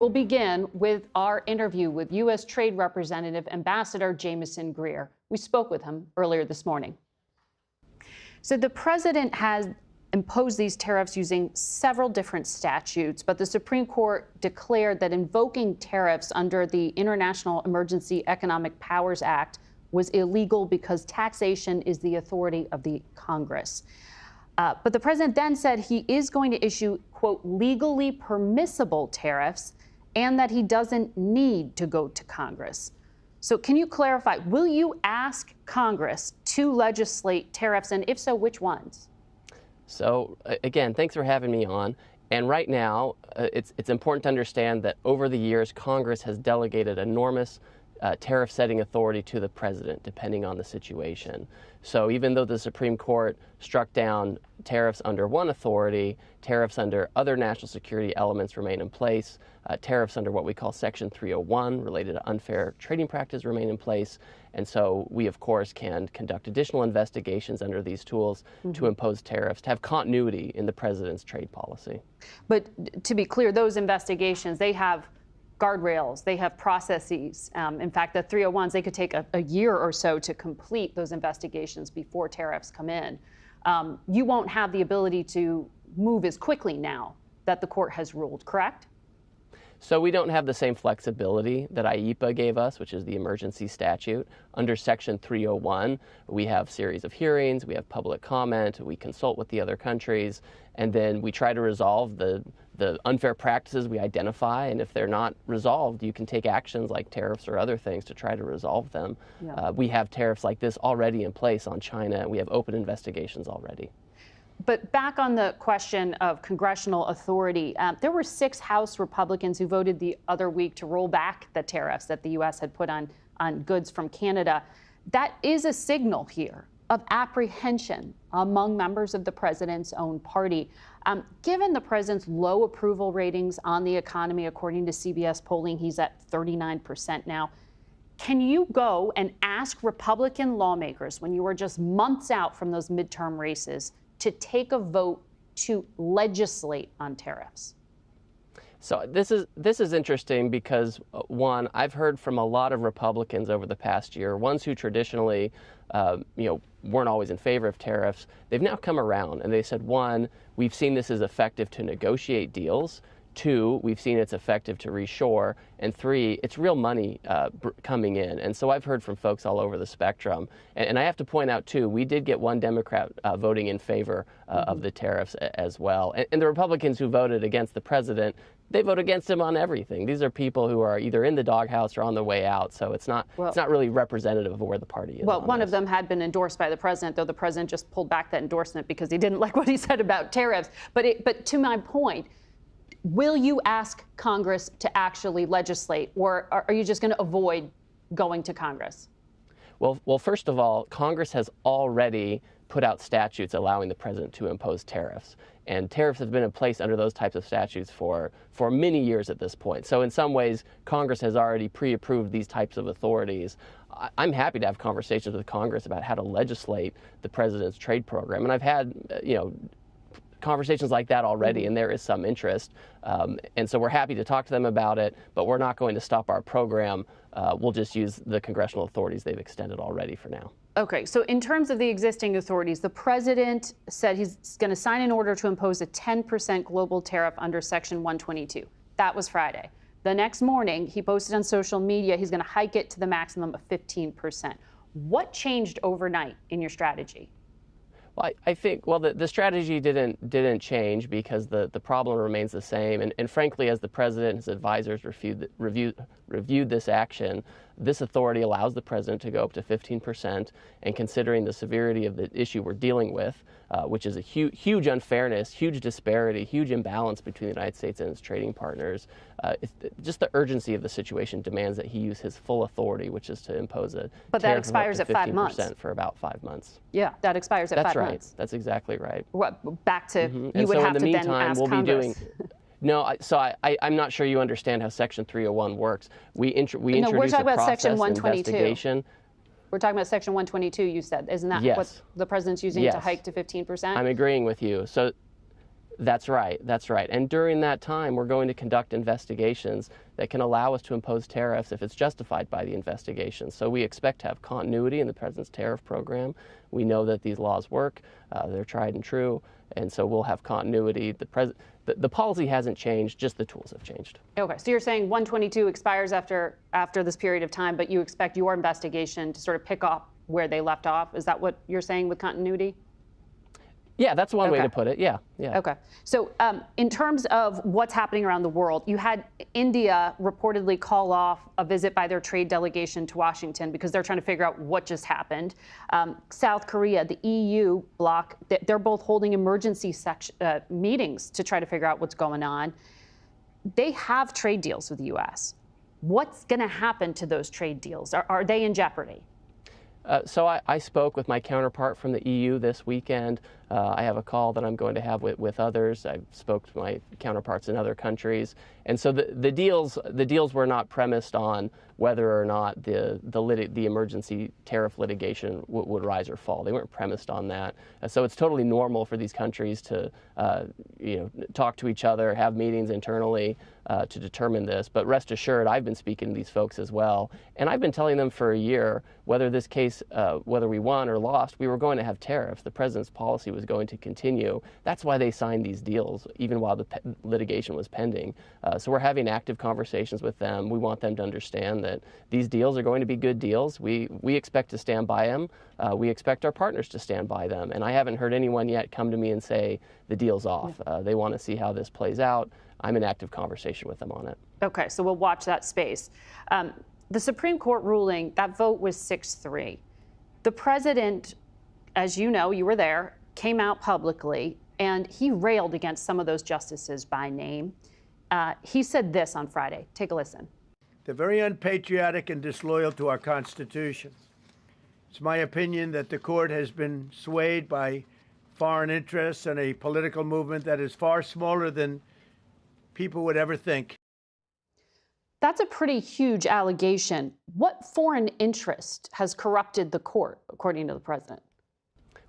We'll begin with our interview with U.S. Trade Representative Ambassador Jamieson Greer. We spoke with him earlier this morning. So the president has imposed these tariffs using several different statutes, but the Supreme Court declared that invoking tariffs under the International Emergency Economic Powers Act was illegal because taxation is the authority of the Congress. But the president then said he is going to issue, quote, legally permissible tariffs, and that he doesn't need to go to Congress. So can you clarify, will you ask Congress to legislate tariffs, and if so, which ones? So again, thanks for having me on. And right now, it's important to understand that over the years, Congress has delegated enormous tariff setting authority to the president, depending on the situation. So even though the Supreme Court struck down tariffs under one authority, tariffs under other national security elements remain in place. Tariffs under what we call Section 301 related to unfair trading practice remain in place. And so we, of course, can conduct additional investigations under these tools to impose tariffs, to have continuity in the president's trade policy. But to be clear, those investigations, they have guardrails, they have processes. In fact, the 301s, they could take a year or so to complete those investigations before tariffs come in. You won't have the ability to move as quickly now that the court has ruled, correct? So we don't have the same flexibility that IEEPA gave us, which is the emergency statute. Under Section 301, we have a series of hearings, we have public comment, we consult with the other countries, and then we try to resolve the unfair practices we identify, and if they're not resolved, you can take actions like tariffs or other things to try to resolve them. Yeah. We have tariffs like this already in place on China, and we have open investigations already. But back on the question of congressional authority, there were 6 House Republicans who voted the other week to roll back the tariffs that the U.S. had put on goods from Canada. That is a signal here of apprehension among members of the president's own party. Given the president's low approval ratings on the economy, according to CBS polling, he's at 39% now. Can you go and ask Republican lawmakers, when you are just months out from those midterm races, to take a vote to legislate on tariffs? So this is interesting because, one, I've heard from a lot of Republicans over the past year, ones who traditionally, weren't always in favor of tariffs. They've now come around and they said, one, we've seen this as effective to negotiate deals. 2, we've seen it's effective to reshore, and 3, it's real money coming in. And so I've heard from folks all over the spectrum. And I have to point out, too, we did get one Democrat voting in favor of the tariffs as well. And the Republicans who voted against the president, they vote against him on everything. These are people who are either in the doghouse or on the way out. So it's not really representative of where the party is. Well, one of them had been endorsed by the president, though the president just pulled back that endorsement because he didn't like what he said about tariffs. But to my point, will you ask Congress to actually legislate, or are you just going to avoid going to Congress? Well, first of all, Congress has already put out statutes allowing the president to impose tariffs. And tariffs have been in place under those types of statutes for many years at this point. So in some ways, Congress has already pre-approved these types of authorities. I'm happy to have conversations with Congress about how to legislate the president's trade program. And I've had, conversations like that already, and there is some interest. And so we're happy to talk to them about it, but we're not going to stop our program. We'll just use the congressional authorities they've extended already for now. Okay, so in terms of the existing authorities, the president said he's going to sign an order to impose a 10% global tariff under Section 122. That was Friday. The next morning, he posted on social media he's going to hike it to the maximum of 15%. What changed overnight in your strategy? Well, I think, the strategy didn't change because the problem remains the same. And frankly, as the president and his advisors reviewed this action, this authority allows the president to go up to 15%. And considering the severity of the issue we're dealing with, which is a huge unfairness, huge disparity, huge imbalance between the United States and its trading partners, just the urgency of the situation demands that he use his full authority, which is to impose a but that expires at 5 months. For about 5 months. Yeah, that expires at 5 months. That's right. That's exactly right. What, back to you would so have in the to meantime, then ask we'll Congress. be doing. No, I'm not sure you understand how Section 301 works. We introduce we're talking a about process Section 122. investigation. We're talking about Section 122, you said. Isn't that Yes. what the president's using to hike to 15%? I'm agreeing with you. So That's right. That's right. And during that time, we're going to conduct investigations that can allow us to impose tariffs if it's justified by the investigation. So we expect to have continuity in the president's tariff program. We know that these laws work. They're tried and true. And so we'll have continuity. The policy hasn't changed, just the tools have changed. Okay, so you're saying 122 expires after this period of time, but you expect your investigation to sort of pick up where they left off? Is that what you're saying with continuity? Yeah, that's one way to put it. Yeah. Okay. So in terms of what's happening around the world, you had India reportedly call off a visit by their trade delegation to Washington because they're trying to figure out what just happened. South Korea, the EU bloc, they're both holding emergency meetings to try to figure out what's going on. They have trade deals with the U.S. What's going to happen to those trade deals? Are they in jeopardy? So I spoke with my counterpart from the EU this weekend. I have a call that I'm going to have with others. I spoke to my counterparts in other countries. And so the deals were not premised on whether or not the emergency tariff litigation would rise or fall. They weren't premised on that. So it's totally normal for these countries to talk to each other, have meetings internally to determine this. But rest assured, I've been speaking to these folks as well. And I've been telling them for a year, whether this case, whether we won or lost, we were going to have tariffs. The president's policy was going to continue. That's why they signed these deals, even while the litigation was pending. So we're having active conversations with them. We want them to understand that these deals are going to be good deals. We expect to stand by them. We expect our partners to stand by them. And I haven't heard anyone yet come to me and say the deal's off. They want to see how this plays out. I'm in active conversation with them on it. Okay, so we'll watch that space. The Supreme Court ruling, that vote was 6-3. The president, as you know, you were there, came out publicly, and he railed against some of those justices by name. He said this on Friday. Take a listen. They're very unpatriotic and disloyal to our Constitution. It's my opinion that the court has been swayed by foreign interests and a political movement that is far smaller than people would ever think. That's a pretty huge allegation. What foreign interest has corrupted the court, according to the president?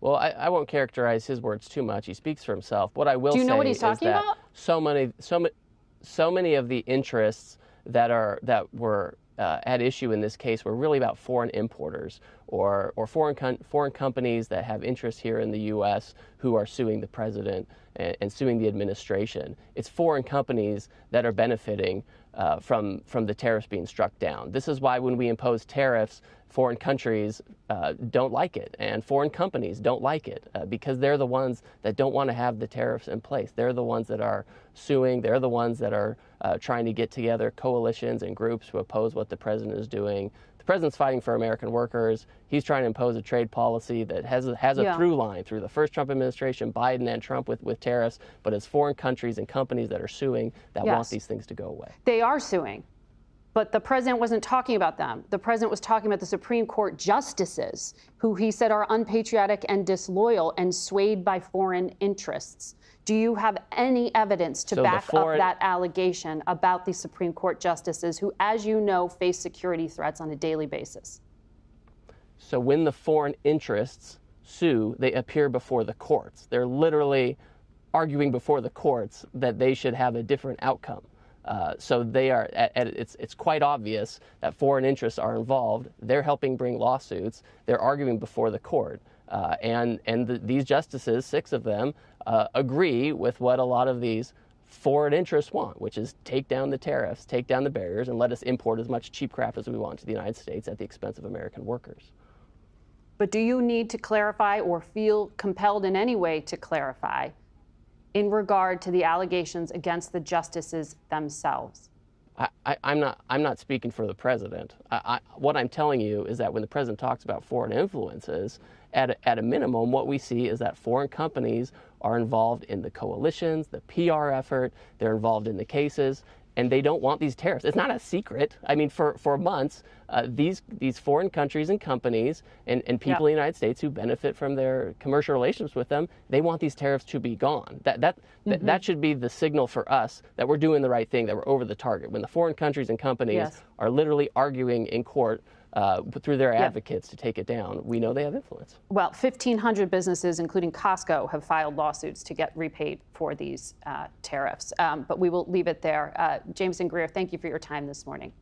Well, I won't characterize his words too much. He speaks for himself. What I will say Do you know what he's talking about? So many of the interests that were at issue in this case were really about foreign importers or foreign companies that have interests here in the U.S. who are suing the president and suing the administration. It's foreign companies that are benefiting from the tariffs being struck down. This is why when we impose tariffs, foreign countries don't like it, and foreign companies don't like it because they're the ones that don't want to have the tariffs in place. They're the ones that are suing. They're the ones that are trying to get together coalitions and groups to oppose what the president is doing. The president's fighting for American workers. He's trying to impose a trade policy that has a through line through the first Trump administration, Biden and Trump with tariffs, but it's foreign countries and companies that are suing that want these things to go away. They are suing. But the president wasn't talking about them. The president was talking about the Supreme Court justices, who he said are unpatriotic and disloyal and swayed by foreign interests. Do you have any evidence to back up that allegation about the Supreme Court justices who, as you know, face security threats on a daily basis? So when the foreign interests sue, they appear before the courts. They're literally arguing before the courts that they should have a different outcome. So they are. It's quite obvious that foreign interests are involved. They're helping bring lawsuits. They're arguing before the court, these justices, 6 of them, agree with what a lot of these foreign interests want, which is take down the tariffs, take down the barriers, and let us import as much cheap crap as we want to the United States at the expense of American workers. But do you need to clarify or feel compelled in any way to clarify in regard to the allegations against the justices themselves? I'm not speaking for the president. What I'm telling you is that when the president talks about foreign influences, at a minimum, what we see is that foreign companies are involved in the coalitions, the PR effort, they're involved in the cases, and they don't want these tariffs. It's not a secret. I mean, for months, these foreign countries and companies and people in the United States who benefit from their commercial relationships with them, they want these tariffs to be gone. That should be the signal for us that we're doing the right thing, that we're over the target. When the foreign countries and companies are literally arguing in court through their advocates to take it down. We know they have influence. Well, 1,500 businesses, including Costco, have filed lawsuits to get repaid for these tariffs. But we will leave it there. Jamieson Greer, thank you for your time this morning.